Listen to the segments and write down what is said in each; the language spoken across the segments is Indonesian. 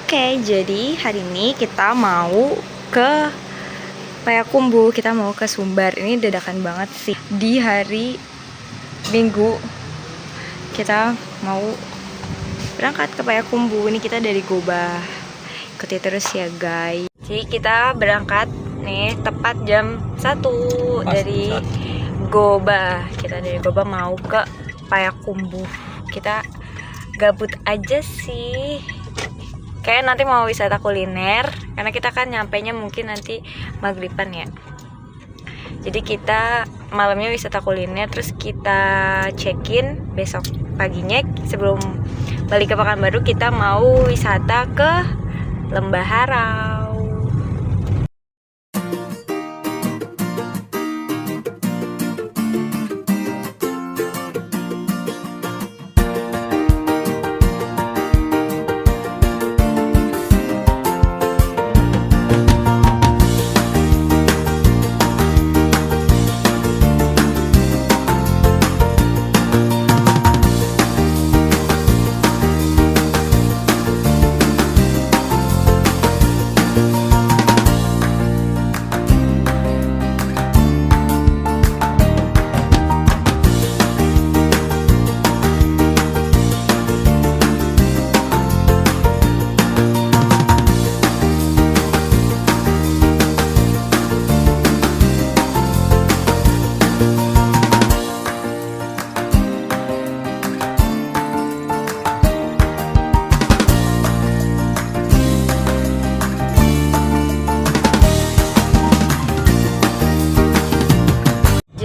Oke, jadi hari ini kita mau ke Payakumbuh, kita mau ke Sumbar. Ini dadakan banget sih. Di hari Minggu kita mau berangkat ke Payakumbuh. Ini kita dari Goba. Ikuti terus ya guys. Jadi kita berangkat nih tepat jam 1 dari Goba. Kita dari Goba mau ke Payakumbuh. Kita gabut aja sih. Kayak nanti mau wisata kuliner, karena kita kan nyampainya mungkin nanti maghriban ya. Jadi kita malamnya wisata kuliner, terus kita check-in besok paginya sebelum balik ke Pekanbaru kita mau wisata ke Lembah Harau.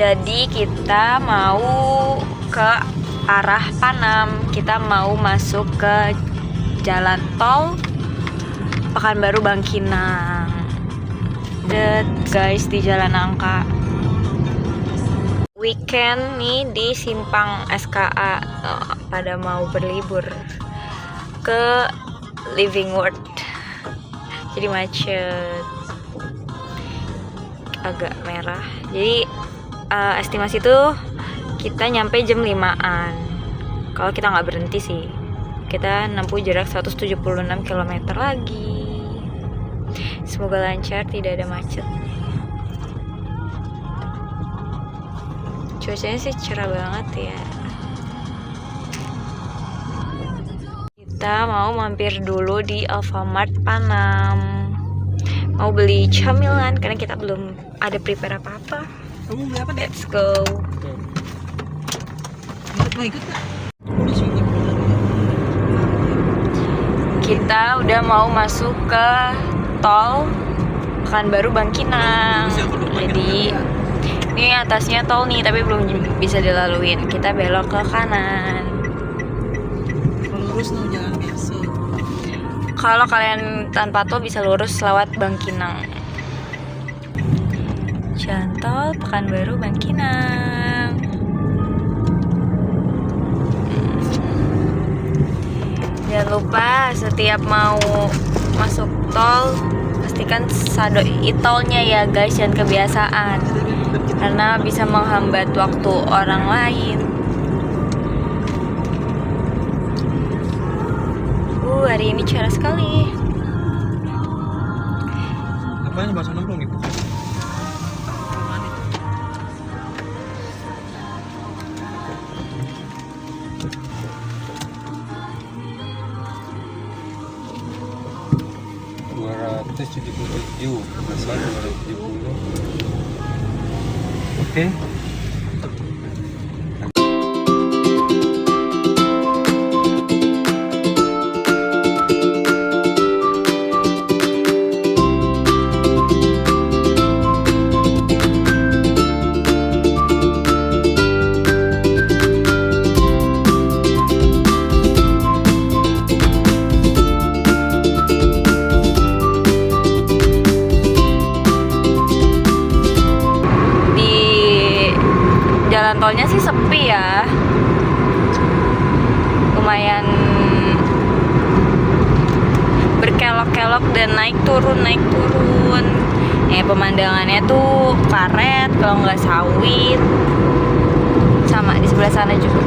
Jadi kita mau ke arah Panam. Kita mau masuk ke jalan tol Pekanbaru Bangkinang. Guys, di Jalan Angka. Weekend nih di Simpang SKA pada mau berlibur ke Living World. Jadi macet. Agak merah. Jadi estimasi tuh kita nyampe jam 5-an kalau kita nggak berhenti sih. Kita nempuh jarak 176 km lagi. Semoga lancar, tidak ada macet. Cuacanya sih cerah banget ya. Kita mau mampir dulu di Alfamart Panam, mau beli camilan karena kita belum ada prepare apa-apa. Kamu beli apa, Dek? Let's go. Kita udah mau masuk ke tol Pekanbaru Bangkinang. Jadi ini atasnya tol nih, tapi belum bisa dilaluin. Kita belok ke kanan. Lurus nih, jalan biasa. Kalau kalian tanpa tol bisa lurus lewat Bangkinang. Jalan tol Pekanbaru Bangkinang. Jangan lupa setiap mau masuk tol pastikan sado e-tolnya ya guys, jangan kebiasaan karena bisa menghambat waktu orang lain. Hari ini cerah sekali. Apanya bahasa nongkrong nih? $277 pasal 270. Oke. Tolnya sih sepi ya, lumayan berkelok-kelok dan naik turun. Pemandangannya tuh karet, kalau nggak sawit, sama di sebelah sana juga.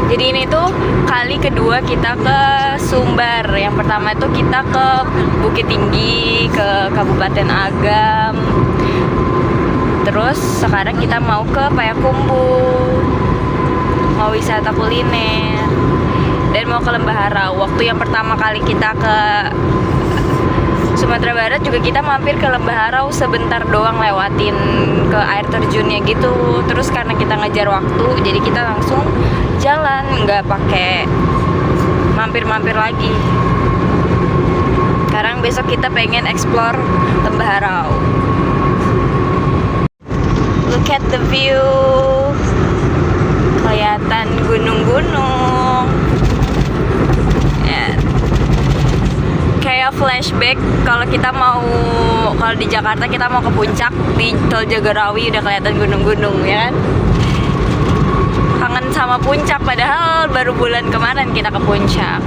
Jadi ini tuh kali kedua kita ke Sumbar. Yang pertama itu kita ke Bukit Tinggi, ke Kabupaten Agam. Terus sekarang kita mau ke Payakumbuh, mau wisata kuliner, dan mau ke Lembah Harau. Waktu yang pertama kali kita ke Sumatera Barat juga kita mampir ke Lembah Harau sebentar doang, lewatin ke air terjunnya gitu. Terus karena kita ngejar waktu, jadi kita langsung jalan, nggak pakai mampir-mampir lagi. Sekarang besok kita pengen explore Lembah Harau. Look at the view, kelihatan gunung-gunung. Kayak flashback kalau di Jakarta kita mau ke puncak, di Tol Jagorawi udah kelihatan gunung-gunung ya kan. Kangen sama puncak, padahal baru bulan kemarin kita ke puncak.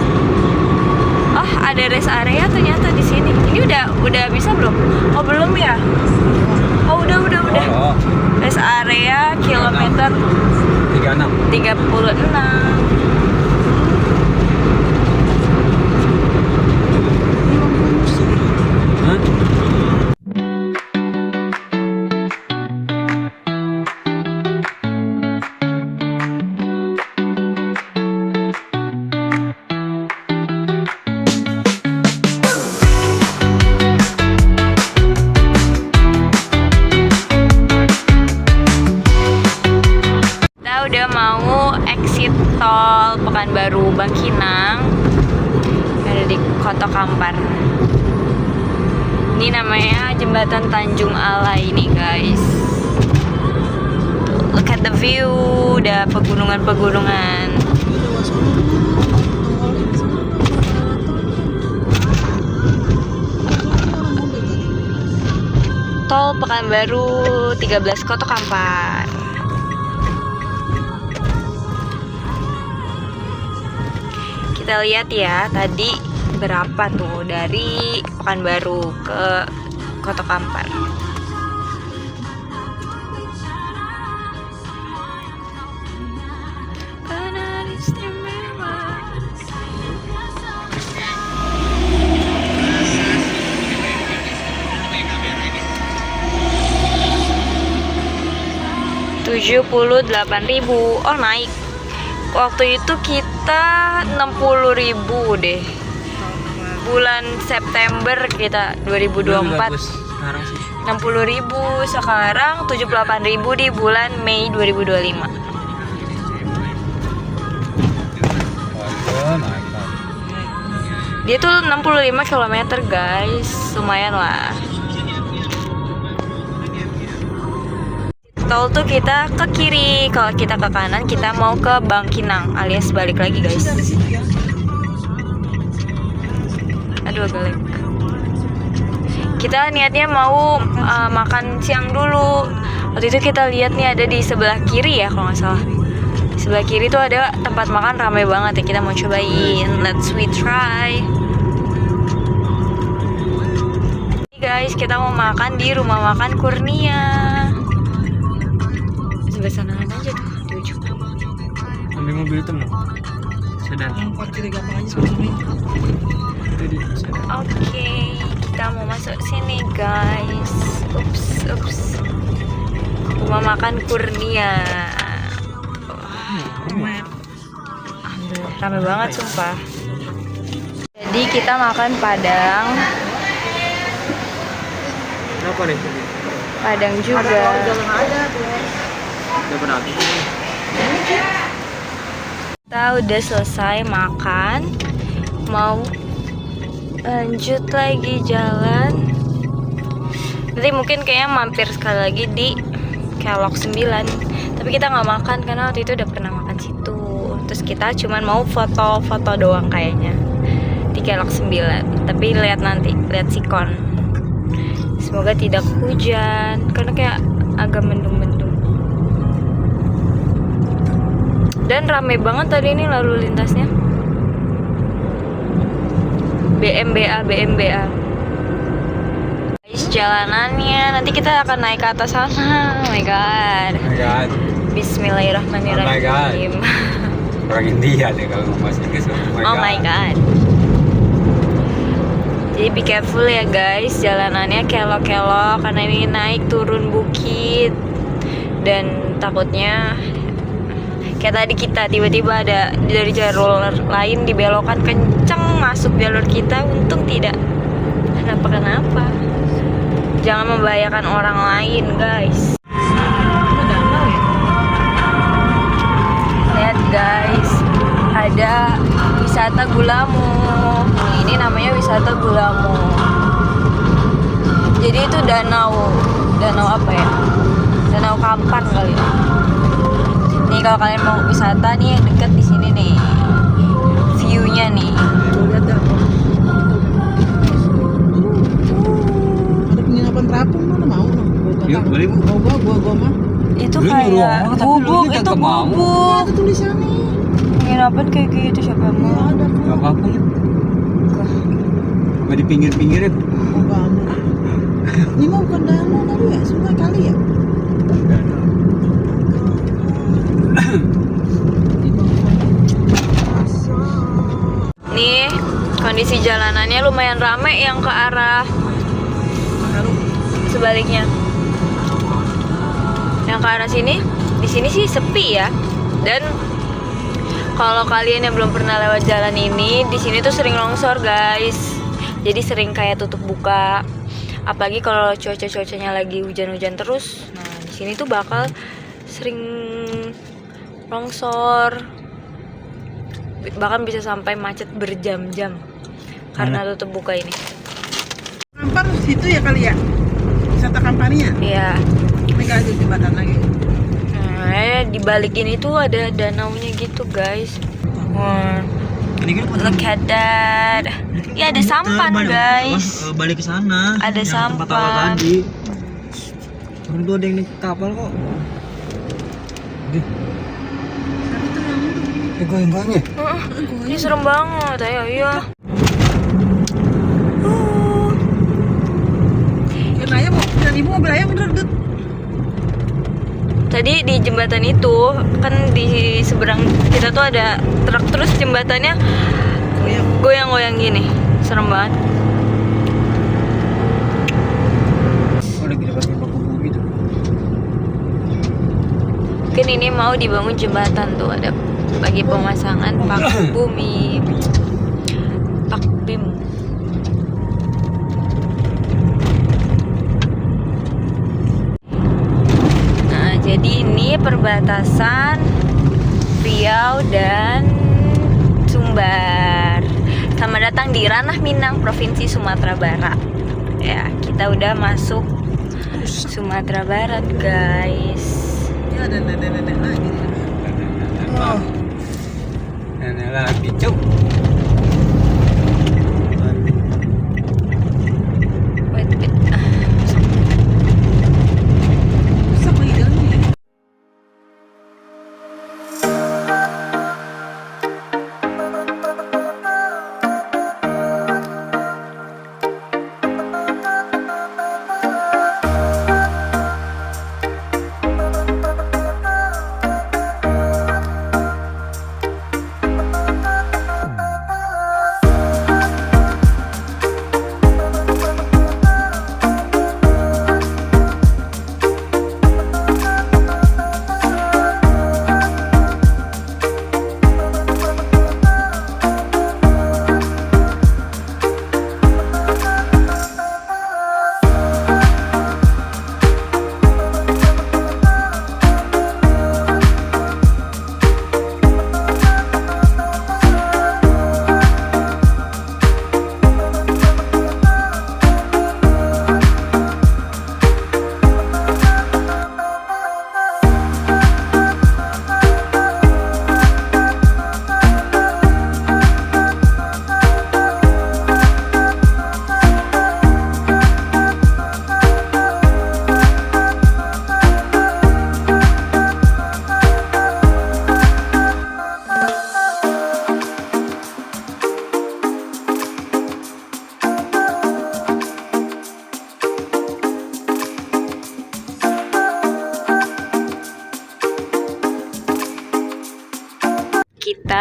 Oh, ada rest area ternyata di sini. Ini udah bisa belum? Oh, belum ya? Oh, udah. Oh, Rest area kilometer 36. Udah mau exit tol Pekanbaru Bangkinang, ada di Kota Kampar. Ini namanya jembatan Tanjung Alai ini guys. Look at the view, udah pegunungan. Tol Pekanbaru 13 Kota Kampar. Kita lihat ya tadi berapa tuh dari Pekanbaru ke Kota Kampar. Rp78.000. Oh, naik. Waktu itu kita 60.000 deh. Bulan September kita 2024. Sekarang sih 60.000, sekarang 78.000 di bulan Mei 2025. naik. Dia tuh 65 km guys, lumayan lah. Tol tuh kita ke kiri, kalau kita ke kanan kita mau ke Bangkinang alias balik lagi guys. Aduh galak. Kita niatnya mau makan siang dulu. Waktu itu kita lihat nih ada di sebelah kiri ya kalau nggak salah. Di sebelah kiri tuh ada tempat makan ramai banget ya, kita mau cobain. Let's we try. Guys, kita mau makan di rumah makan Kurnia. Sebelah sana aja tuh di ujung. Ambil mobil itu loh. Sedan. Yang parkir gampang aja sebenarnya. Itu di sedan. Oke, kita mau masuk sini guys. Ups. Rumah makan Kurnia. Rame banget sumpah. Jadi kita makan Padang. Kenapa nih? Padang juga. Udah berarti sih. Kita udah selesai makan, mau lanjut lagi jalan. Nanti mungkin kayaknya mampir sekali lagi di Kelok 9. Tapi kita nggak makan karena waktu itu udah pernah makan situ. Terus kita cuman mau foto-foto doang kayaknya di Kelok 9. Tapi lihat nanti, lihat sikon. Semoga tidak hujan karena kayak agak mendung-mendung. Dan rame banget tadi ini lalu lintasnya. BMBA. Guys, jalanannya nanti kita akan naik ke atas sana. Oh my god. Oh my god. Bismillahirrahmanirrahim. Oh my god. orang India deh kalau ngomong bahasa Inggris. Oh my god. Jadi be careful ya guys, jalanannya kelok-kelok karena ini naik turun bukit. Dan takutnya kayak tadi kita tiba-tiba ada dari jalur lain dibelokan kenceng masuk jalur kita, untung tidak kenapa-kenapa. Jangan membahayakan orang lain guys. Lihat guys, ada wisata Gulamu. Ini namanya wisata Gulamu. Jadi itu danau apa ya? Danau Kampar kali ya. Nih kalau kalian mau wisata nih yang deket di sini nih, view-nya nih. Ada penginapan terapung mana mau? Yuk, boleh Bu. Gua mah. Itu Lu kayak nyuruh orang, tapi gubuk, lu itu kagak mau. gubuk. Ada tulisannya. Penginapan kayak gitu siapa yang mau? Ada kok. Gak apa-apa nih. Gak di pinggir-pinggirin. Oh, banget. Ini mah bukan danau kali ya, sungai kali ya. Nih kondisi jalanannya lumayan rame yang ke arah sebaliknya. Yang ke arah sini, di sini sih sepi ya. Dan kalau kalian yang belum pernah lewat jalan ini, di sini tuh sering longsor guys. Jadi sering kayak tutup buka. Apalagi kalau cuacanya lagi hujan-hujan terus. Nah di sini tuh bakal sering longsor. Bahkan bisa sampai macet berjam-jam karena tutup buka ini. Kampar situ ya kali ya. Wisata Kamparnya. Iya. Ini gak ada jembatan lagi. Nah, di balik ini tuh ada danaunya gitu, guys. Wah, look at that. Ya ada sampan, guys. Balik ke sana. Ada yang tempat awal sampan. tadi. Orang tuh ada yang naik kapal kok. Goyang-goyang ya? Ini serem banget, ayo iya. Dan ibu mobil ayam bener dud. Tadi di jembatan itu kan di seberang kita tuh ada truk, terus jembatannya goyang-goyang gini, serem banget. Oh, lagi dapat paku gitu. Mungkin ini mau dibangun jembatan tuh, ada bagi pemasangan paku bumi, pakbim. Nah, jadi ini perbatasan Riau dan Sumbar. Selamat datang di Ranah Minang, Provinsi Sumatera Barat. Ya, kita udah masuk Sumatera Barat, guys. Ya ada nenek-nenek lagi. Oh. Nenek lagi, cuk. Wait. Rusak lagi jalannya.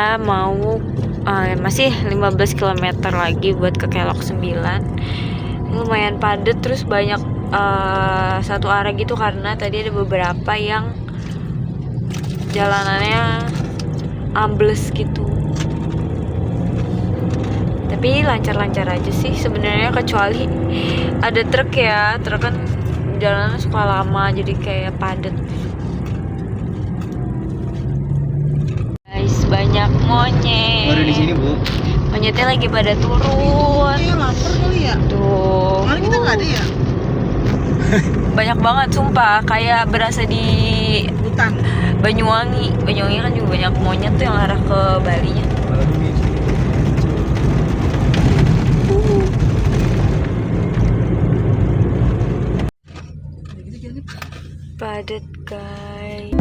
kita mau masih 15 km lagi buat ke Kelok 9. Lumayan padat, terus banyak satu arah gitu karena tadi ada beberapa yang jalanannya ambles gitu. Tapi lancar-lancar aja sih sebenarnya, kecuali ada truk ya. Truk kan jalannya suka lama jadi kayak padat. Guys, banyak monyet. Baru di sini, Bu. Monyetnya lagi pada turun. Kayak lapar kali ya. Tuh. Kemarin kita nggak ada ya Banyak banget sumpah, kayak berasa di hutan. Banyuwangi. Banyuwangi kan juga banyak monyet tuh yang arah ke Bali-nya. Baru di sini. Padat guys.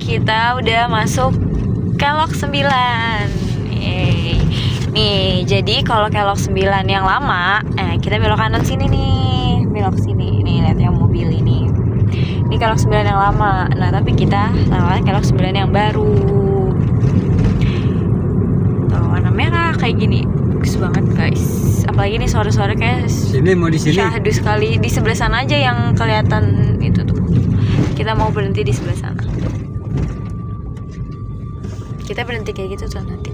Kita udah masuk Kelok 9. Yeay. Nih, jadi kalau Kelok 9 yang lama, kita belok kanan sini nih. Belok sini. Nih, lihat yang mobil ini. Ini Kelok 9 yang lama. Nah, tapi kita lewat Kelok 9 yang baru. Tuh, warna merah kayak gini. Bagus banget, guys. Apalagi nih sore-sore kayak Sini mau di sini. syahdu sekali. Di sebelah sana aja yang kelihatan itu tuh. Kita mau berhenti di sebelah sana. Kita berhenti kayak gitu tuh nanti.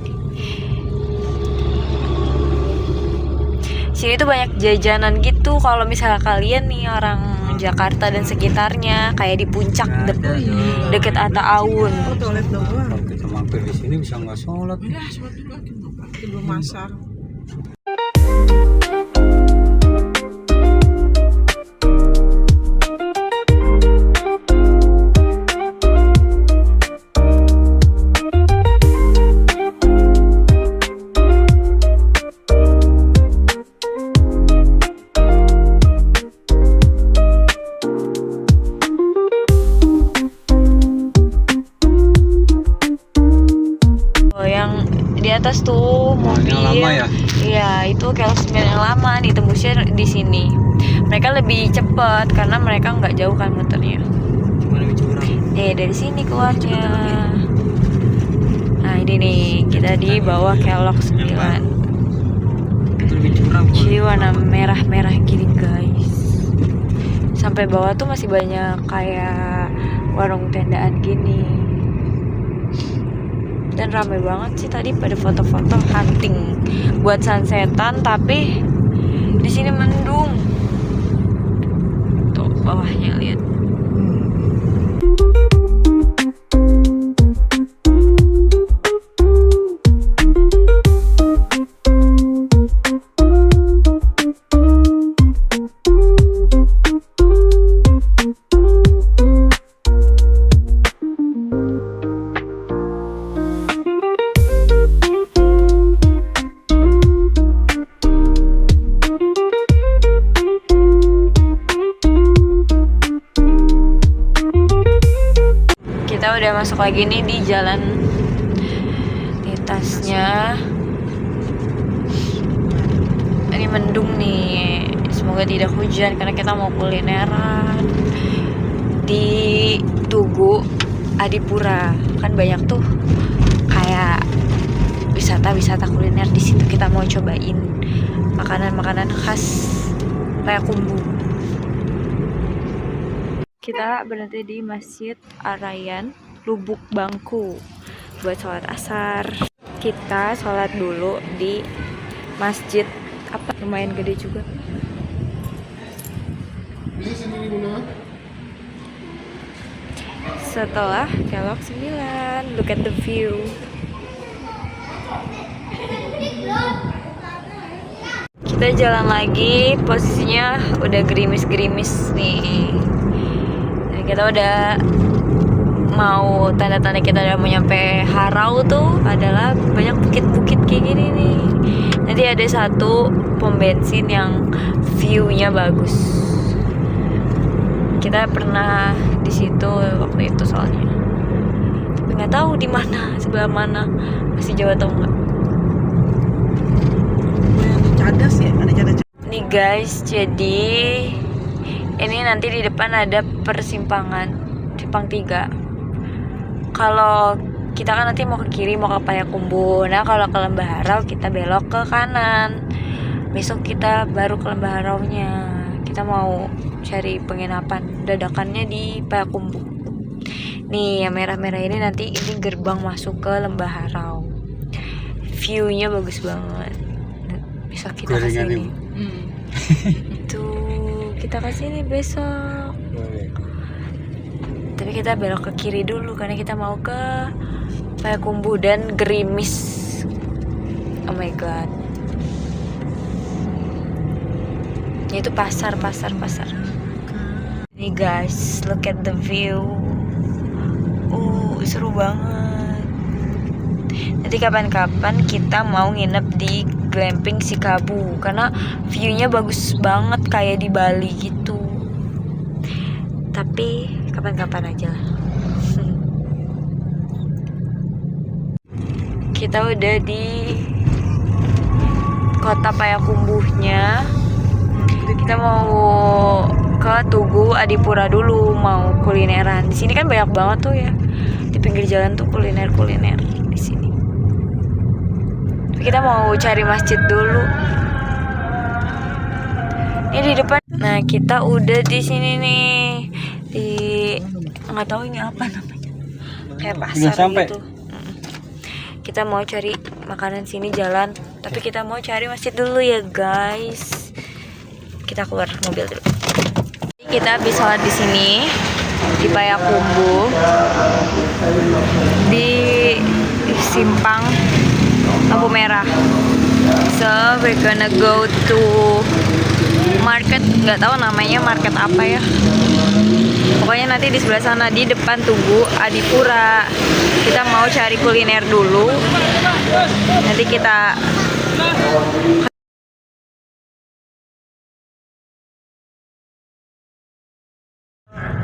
Sini tuh banyak jajanan gitu. Kalau misalnya kalian nih orang Jakarta dan sekitarnya, kayak di puncak deket Atta Awun. Oh, toilet doang. Kalau kita mampir di sini bisa nggak sholat? Ya, sholat dulu lagi belum masak. Di atas tuh mobil yang lama ya? Iya, itu Kelok 9 yang lama nih, tembusnya di sini. Mereka lebih cepet karena mereka nggak jauh kan muternya. Cuma lebih curang. Dari sini keluarnya. Nah, ini nih kita di bawah Kelok 9. Itu lebih curang. Jadi warna merah-merah gini guys. Sampai bawah tuh masih banyak kayak warung tendaan gini. Dan ramai banget sih tadi pada foto-foto hunting buat sunsetan, tapi di sini mendung. Tuh bawahnya lihat. Kita udah masuk lagi nih di jalan lintasnya. Ini mendung nih. Semoga tidak hujan karena kita mau kulineran di Tugu Adipura. Kan banyak tuh wisata kuliner di situ. Kita mau cobain makanan-makanan khas Payakumbuh. Kita berhenti di Masjid Ar-Rayyan Lubuk Bangku buat sholat asar. Kita sholat dulu di masjid apa, lumayan gede juga. Setelah kelok 9, look at the view. Kita jalan lagi, posisinya udah gerimis-gerimis nih. Dan kita udah mau, tanda-tanda kita udah mau nyampe Harau tuh adalah banyak bukit-bukit kayak gini nih. Nanti ada satu pom bensin yang view-nya bagus. Kita pernah di situ waktu itu soalnya. Tapi nggak tahu di mana, sebelah mana, masih jauh atau enggak. Cadas ya, ada cadas. Nih guys, jadi ini nanti di depan ada persimpangan simpang 3. Kalau kita kan nanti mau ke kiri, mau ke Payakumbuh. Nah kalau ke Lembah Harau kita belok ke kanan. Besok kita baru ke Lembah Haraunya. Kita mau cari penginapan dadakannya di Payakumbuh. Nih yang merah-merah ini nanti ini gerbang masuk ke Lembah Harau. View-nya bagus banget. Bisa kita kesini. Tuh kita kesini besok. Tapi kita belok ke kiri dulu karena kita mau ke Payakumbuh dan gerimis. Oh my god. Itu pasar. Nih guys, look at the view. Seru banget. Nanti kapan-kapan kita mau nginep di glamping Sikabu karena view-nya bagus banget kayak di Bali gitu. Tapi kapan-kapan aja lah. Kita udah di kota Payakumbuhnya. Kita mau ke Tugu Adipura dulu, mau kulineran. Di sini kan banyak banget tuh ya. Di pinggir jalan tuh kuliner di sini. Tapi kita mau cari masjid dulu. Ini di depan. Nah, kita udah di sini nih. Di nggak tahu ini apa namanya. Kayak pasar gitu. Kita mau cari makanan sini jalan, tapi kita mau cari masjid dulu ya, guys. Kita keluar mobil dulu. Kita habis sholat di sini di Payakumbuh di simpang lampu merah. So we're gonna go to market, nggak tahu namanya market apa ya. Pokoknya nanti di sebelah sana di depan Tugu Adipura. Kita mau cari kuliner dulu. Nanti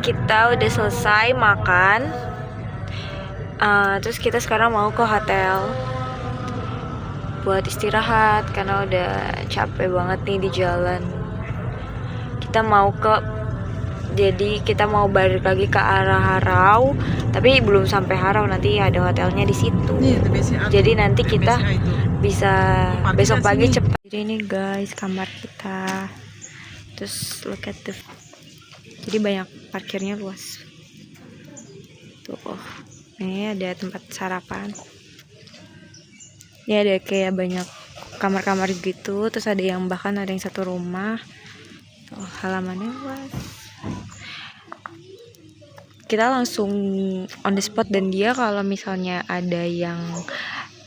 kita udah selesai makan. Terus kita sekarang mau ke hotel buat istirahat karena udah capek banget nih di jalan. Jadi kita mau balik lagi ke arah Harau, tapi belum sampai Harau, nanti ada hotelnya di situ. Jadi nanti kita bisa besok pagi cepat. Jadi ini guys kamar kita. Terus look at the, jadi banyak parkirnya luas. Tuh, ini ada tempat sarapan. Ini ada kayak banyak kamar-kamar gitu. Terus ada yang bahkan ada yang satu rumah. Tuh, halamannya luas. Kita langsung on the spot, dan dia kalau misalnya ada yang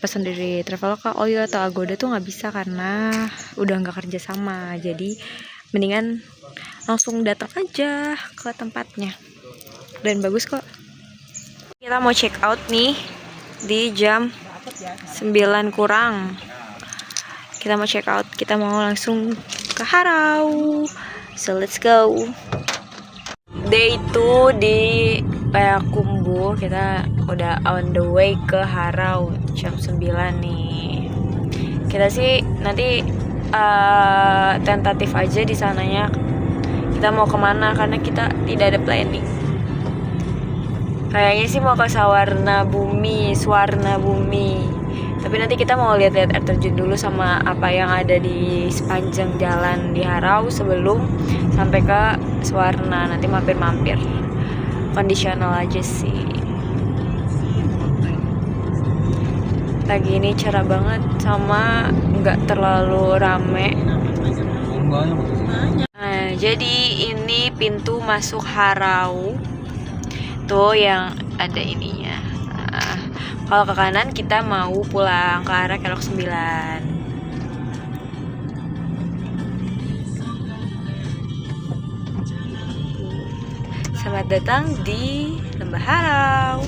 pesan dari Traveloka, Oyo atau Agoda tuh nggak bisa karena udah nggak kerja sama. Jadi mendingan langsung datang aja ke tempatnya, dan bagus kok. Kita mau check out nih di jam 9 kurang. Kita mau check out, kita mau langsung ke Harau. So let's go. Day 2 di Payakumbuh, kita udah on the way ke Harau jam 9 nih. Kita sih nanti tentatif aja di sananya. Kita mau kemana karena kita tidak ada planning. Kayaknya sih mau ke Swarna Bumi. Tapi nanti kita mau lihat-lihat air terjun dulu sama apa yang ada di sepanjang jalan di Harau sebelum sampai ke Suwarna. Nanti mampir-mampir. Kondisional aja sih. Pagi ini cerah banget sama nggak terlalu rame. Nah, jadi ini pintu masuk Harau. Tuh yang ada ininya. Nah, kalau ke kanan kita mau pulang ke arah Kelok 9. Selamat datang di Lembah Harau.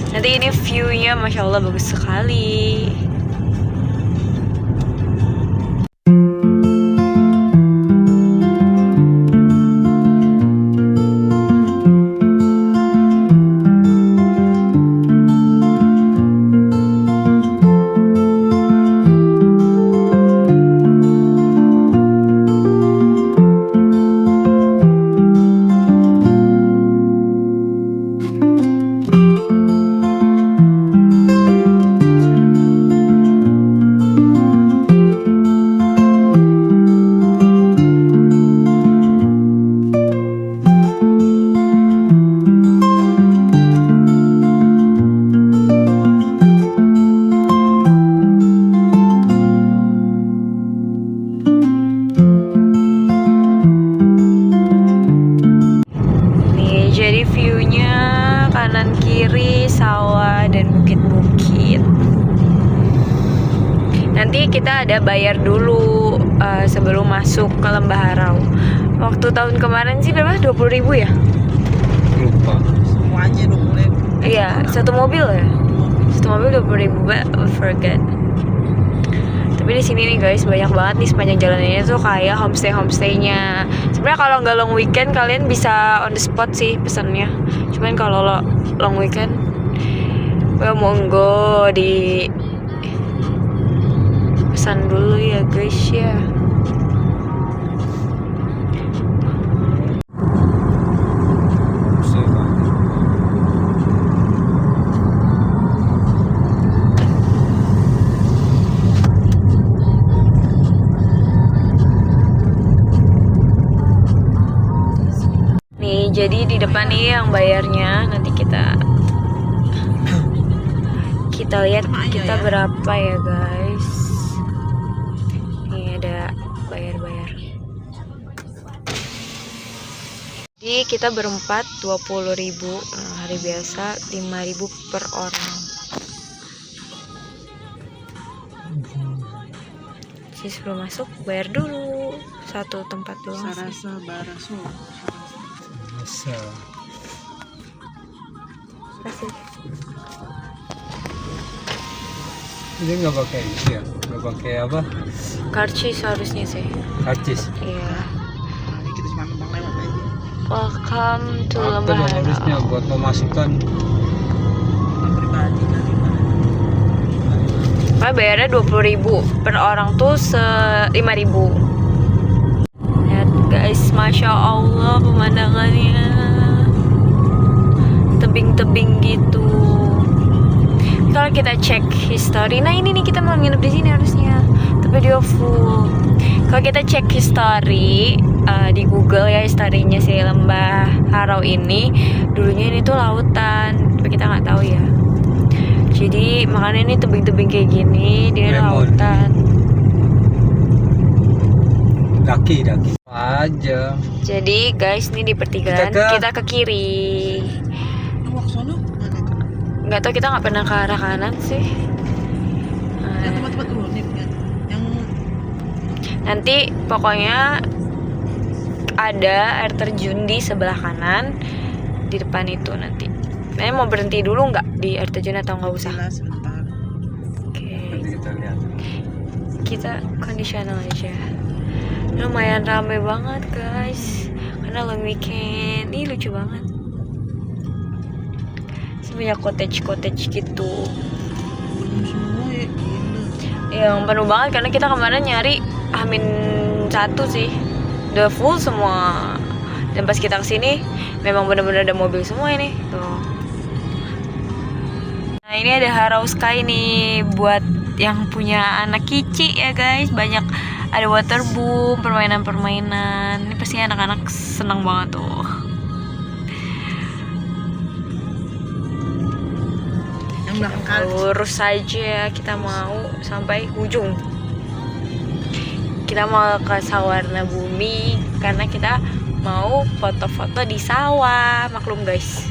Nanti ini view-nya Masya Allah bagus sekali. Jadi view-nya kanan kiri sawah dan bukit-bukit. Nanti kita ada bayar dulu sebelum masuk ke Lembah Harau. Waktu tahun kemarin sih berapa? 20.000 ya? Lupa. Semuanya 20.000. Iya, satu mobil ya? Satu mobil 20.000, but I forget. Tapi di sini nih guys banyak banget nih sepanjang jalan ini tuh kayak homestay-homestaynya. Sebenarnya kalau nggak long weekend kalian bisa on the spot sih pesannya. Cuman kalau long weekend, monggo di pesan dulu ya guys ya. Nih, jadi di depan nih yang bayarnya nanti kita lihat kita berapa ya guys. Nih ada bayar. Jadi kita berempat 20.000, hari biasa 5.000 per orang. Jadi sebelum masuk bayar dulu satu tempat doang. Sarasa Baraso. Kasih. Dia nggak pakai ini ya? Nggak pakai apa? Karcis harusnya sih. Karcis. Iya. Ini kita cuma numpang lewat aja. Welcome to Apa Lembah dong harusnya Harau. buat memasukkan. Numpang pribadi kali. Makanya bayarnya 20.000 per orang tuh 5.000. Lihat guys, Masya Allah pemandangannya. Tebing-tebing gitu. Kalau kita cek history, nah ini nih kita mau nginep di sini harusnya, tapi dia full. Kalau kita cek history di Google ya, historinya si Lembah Harau ini dulunya ini tuh lautan, tapi kita nggak tahu ya. Jadi makanya ini tebing-tebing kayak gini dia lautan. Daki aja. Jadi guys ini di pertigaan kita ke kiri. Awak sono mana itu? Nggak tahu, kita nggak pernah ke arah kanan sih. Yang tempat-tempat unik kan. Yang Nanti pokoknya ada air terjun di sebelah kanan di depan itu nanti. Nah, mau berhenti dulu nggak di air terjun atau nggak usah? jelas sebentar. Oke, Nanti kita lihat. kita kondisional aja. Lumayan rame banget guys, karena long weekend. Ini lucu banget. Sebanyak cottage gitu. Belum semua ya gila. Yang penuh banget karena kita kemarin nyari H-1 sih, udah full semua. Dan pas kita kesini memang benar-benar ada mobil semua ini tuh. Nah ini ada Harau Sky nih buat yang punya anak kicik ya guys. Banyak ada water boom, permainan-permainan. Ini pasti anak-anak senang banget tuh. Yang belakang kali. Lurus saja kita mau sampai ujung. Kita mau ke Sawarna Bumi karena kita mau foto-foto di sawah. Maklum guys,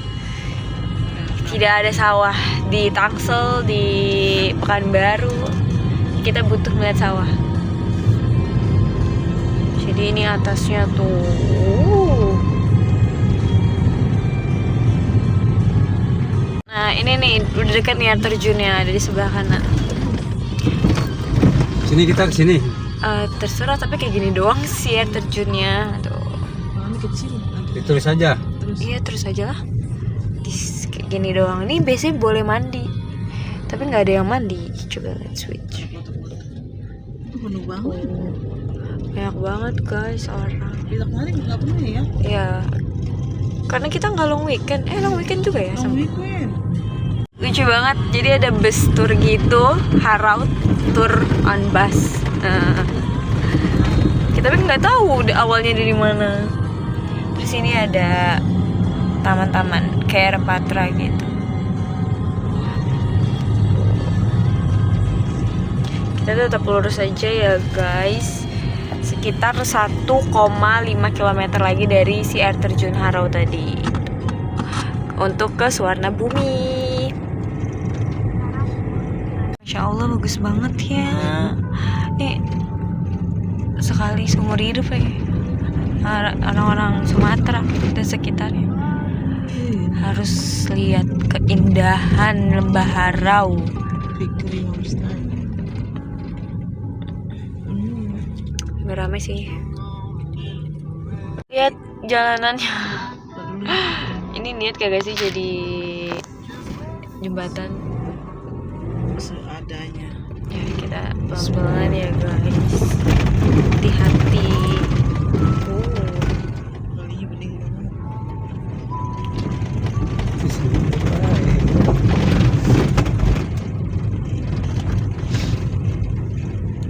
tidak ada sawah di Tangsel, di Pekanbaru. Kita butuh melihat sawah. Jadi ini atasnya tuh. Nah ini nih udah dekat nih air terjunnya, ada di sebelah kanan. Sini kita ke sini. Terserah, tapi kayak gini doang sih air terjunnya. Tuh. Ini kecil. Terus saja. Terus. Iya terus aja lah. Kayak gini doang. Ini biasanya boleh mandi, tapi nggak ada yang mandi. Coba let's switch. Itu penuh banget. Banyak banget guys orang. Bila kemarin nggak penuh ya? Iya. Karena kita nggak long weekend. Long weekend juga ya? Long weekend. Lucu banget. Jadi ada bus tour gitu, Harau tour on bus. Kita tapi nggak tahu awalnya dari mana. Terus ini ada taman-taman kayak Repatra gitu. Kita tetap lurus aja ya guys. Sekitar 1,5 km lagi dari si air terjun Harau tadi. Untuk ke Sawarna Bumi. Masya Allah bagus banget ya. Nih sekali seumur hidup ya. Orang-orang Sumatera dan sekitarnya harus lihat keindahan Lembah Harau. Victory Homestay. Beramai sih. Lihat jalanannya. Ini niat kagak sih jadi jembatan? Seadanya. Ya kita pelan-pelan ya guys. Hati-hati. Kalinya bening banget.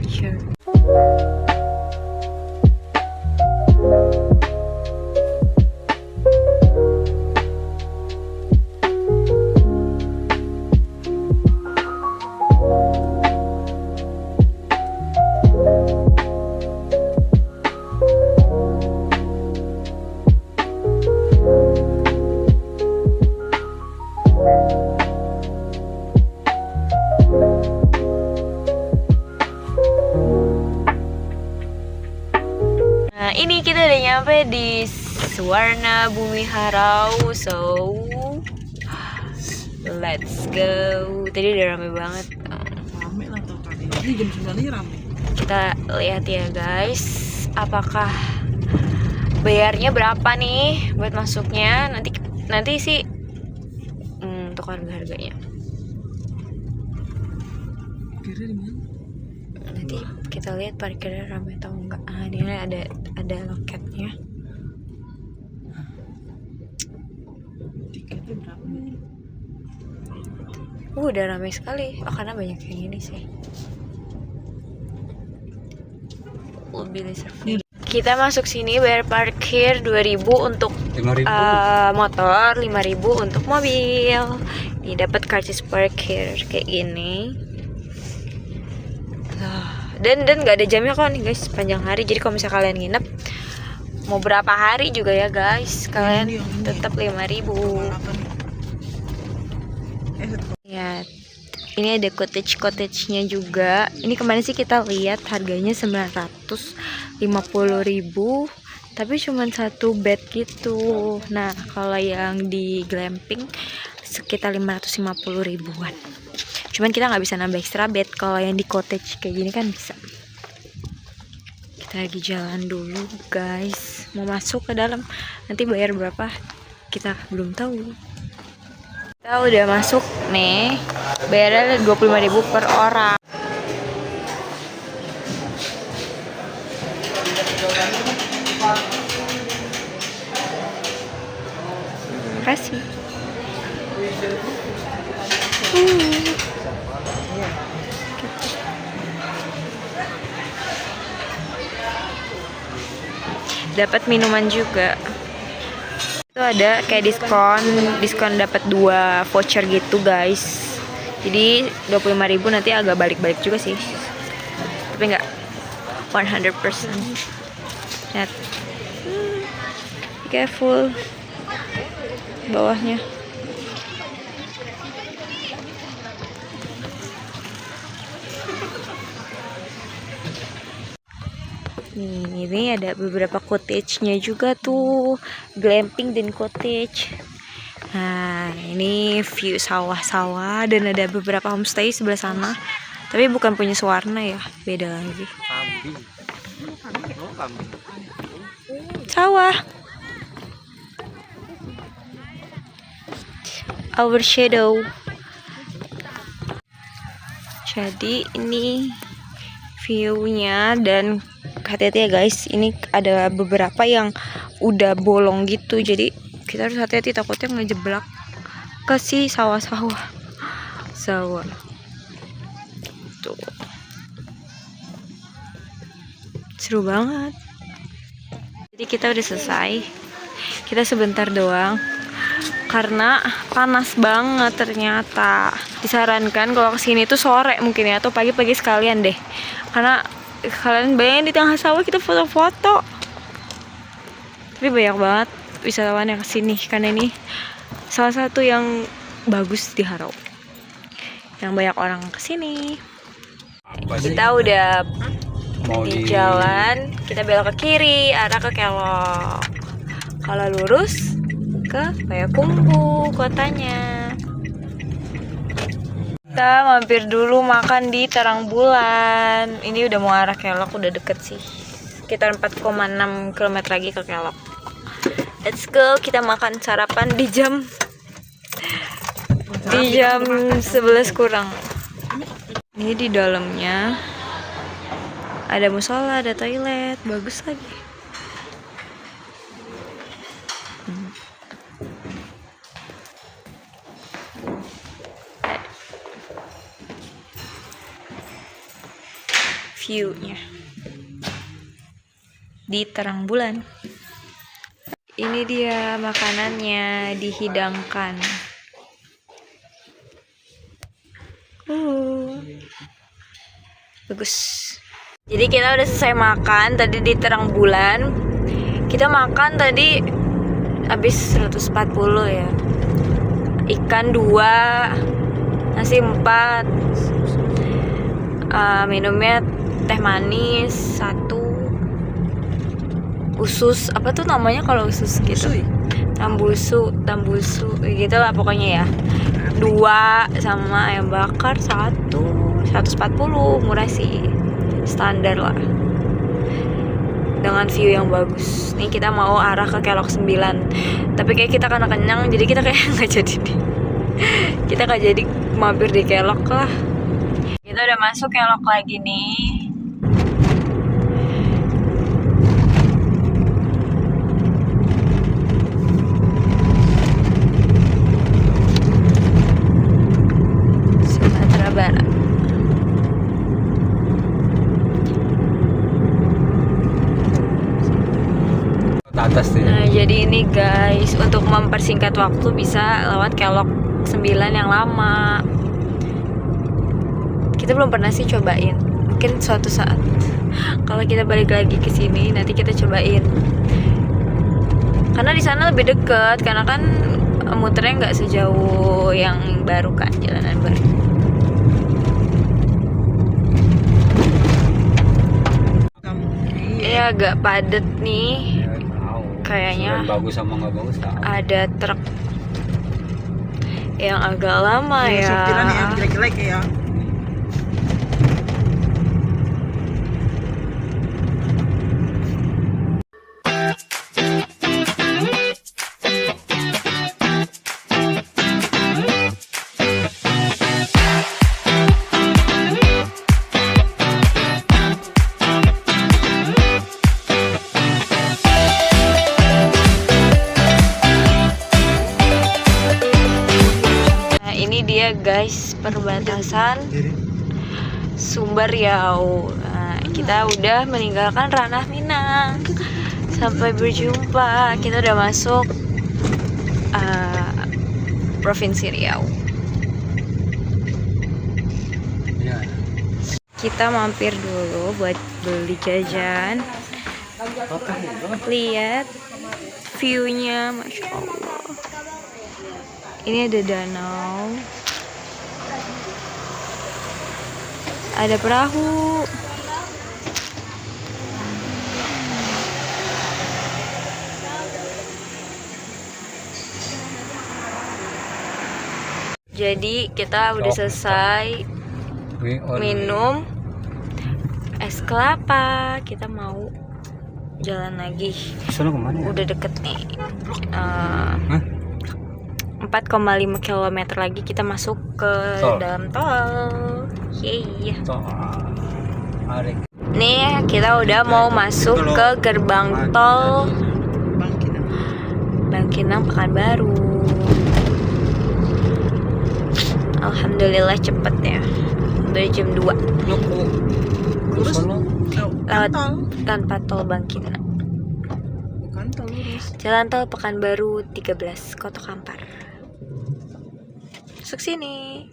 Sure. Nah ini kita udah nyampe di Sawarna Bumi Harau. So let's go. Tadi udah rame banget. Rame lah tau kali. Ini jam 9 ini rame. Kita lihat ya guys, apakah bayarnya berapa nih buat masuknya. Nanti sih untuk harga-harganya Kira di mana? nanti kita lihat parkirnya ramai atau enggak. Ini ada loketnya. Tiketnya berapa nih? Udah ramai sekali. Karena banyak yang ini sih. Lebih reserve. Kita masuk sini bayar parkir 2.000 untuk 5.000. motor, 5.000 untuk mobil. Ini dapat karcis parkir kayak gini. Dan nggak ada jamnya kok nih guys, sepanjang hari. Jadi kalau misalnya kalian nginep mau berapa hari juga ya guys, kalian tetap 5.000. Ya, ini ada cottage-nya juga. Ini kemarin sih kita lihat harganya 950.000, tapi cuma satu bed gitu. Nah, kalau yang di glamping sekitar 550 ribuan. Cuman kita nggak bisa nambah extra bed. Kalau yang di cottage kayak gini kan bisa. Kita lagi jalan dulu guys, mau masuk ke dalam. Nanti bayar berapa kita belum tahu. Kita udah masuk nih, bayarnya 25.000 per orang. Terima kasih. Dapat minuman juga. Itu ada kayak diskon dapat 2 voucher gitu guys. Jadi 25.000 nanti agak balik-balik juga sih. Tapi nggak 100%. Lihat. Be careful. Bawahnya. Nih, ini ada beberapa cottage-nya juga tuh, glamping dan cottage. Nah, ini view sawah-sawah dan ada beberapa homestay sebelah sana. Tapi bukan punya Suwarna ya, beda lagi. Kambing. Oh, kambing. Sawah. Our shadow. Jadi ini view-nya dan hati-hati ya guys, ini ada beberapa yang udah bolong gitu, jadi kita harus hati-hati takutnya ngejeblak ke si sawah-sawah. Tuh seru banget. Jadi kita udah selesai, kita sebentar doang karena panas banget ternyata. Disarankan kalau kesini tuh sore mungkin ya, atau pagi-pagi sekalian deh, karena kalian bayangin di tengah sawah kita foto-foto. Tapi banyak banget wisatawan yang kesini karena ini salah satu yang bagus di Harau, yang banyak orang kesini. Kita udah di jalan, kita belok ke kiri arah ke Kelok. Kalau lurus ke Payakumbuh kotanya. Kita mampir dulu makan di Terang Bulan. Ini udah mau arah Kelok, udah deket sih. Sekitar 4,6 km lagi ke Kelok. Let's go, kita makan sarapan di jam 11 kurang. Ini di dalamnya ada musola, ada toilet, bagus lagi. View-nya di Terang Bulan. Ini dia makanannya dihidangkan. Bagus. Jadi kita udah selesai makan tadi di Terang Bulan. Kita makan tadi habis 140 ya. Ikan 2, nasi 4, minumnya teh manis 1, usus apa tuh namanya kalau usus gitu, tambusu gitu lah pokoknya ya, 2 sama ayam bakar 140, murah sih, standar lah, dengan view yang bagus. Nih kita mau arah ke Kelok 9, tapi kayak kita karena kenyang jadi kita kayak nggak jadi nih. Kita nggak jadi mampir di Kelok lah. Kita udah masuk Kelok lagi nih. Sumatera Barat. Atas nih. Nah, jadi ini guys, untuk mempersingkat waktu bisa lewat Kelok 9 yang lama. Kita belum pernah sih cobain. Mungkin suatu saat kalau kita balik lagi ke sini nanti kita cobain. Karena di sana lebih deket, karena kan muternya nggak sejauh yang baru kan, jalanan baru. Ini agak padat nih. Kayaknya bagus sama nggak bagus tahu. ada truk yang agak lama ya. Sopirnya yang jelek-jelek ya. Nah ini dia guys guys, perbatasan Sumber Riau. Nah, kita udah meninggalkan ranah Minang. Sampai berjumpa. Kita udah masuk Provinsi Riau. Ya. Kita mampir dulu buat beli jajan. Lihat view-nya, Masya Allah. Ini ada danau, ada perahu. Jadi kita udah selesai minum es kelapa. Kita mau jalan lagi. Sono kemana ya? Udah deket nih. 4,5 km lagi kita masuk ke Tol. dalam tol. Yeay. Arek. Nih kita udah mau masuk ke gerbang tol Bangkinang Pekanbaru. Alhamdulillah cepet ya. Udah jam 2. Lurus. Lewat Tol. tanpa tol Bangkinang. Bukan tol lurus. Jalan tol Pekanbaru 13 Kota Kampar. Masuk sini.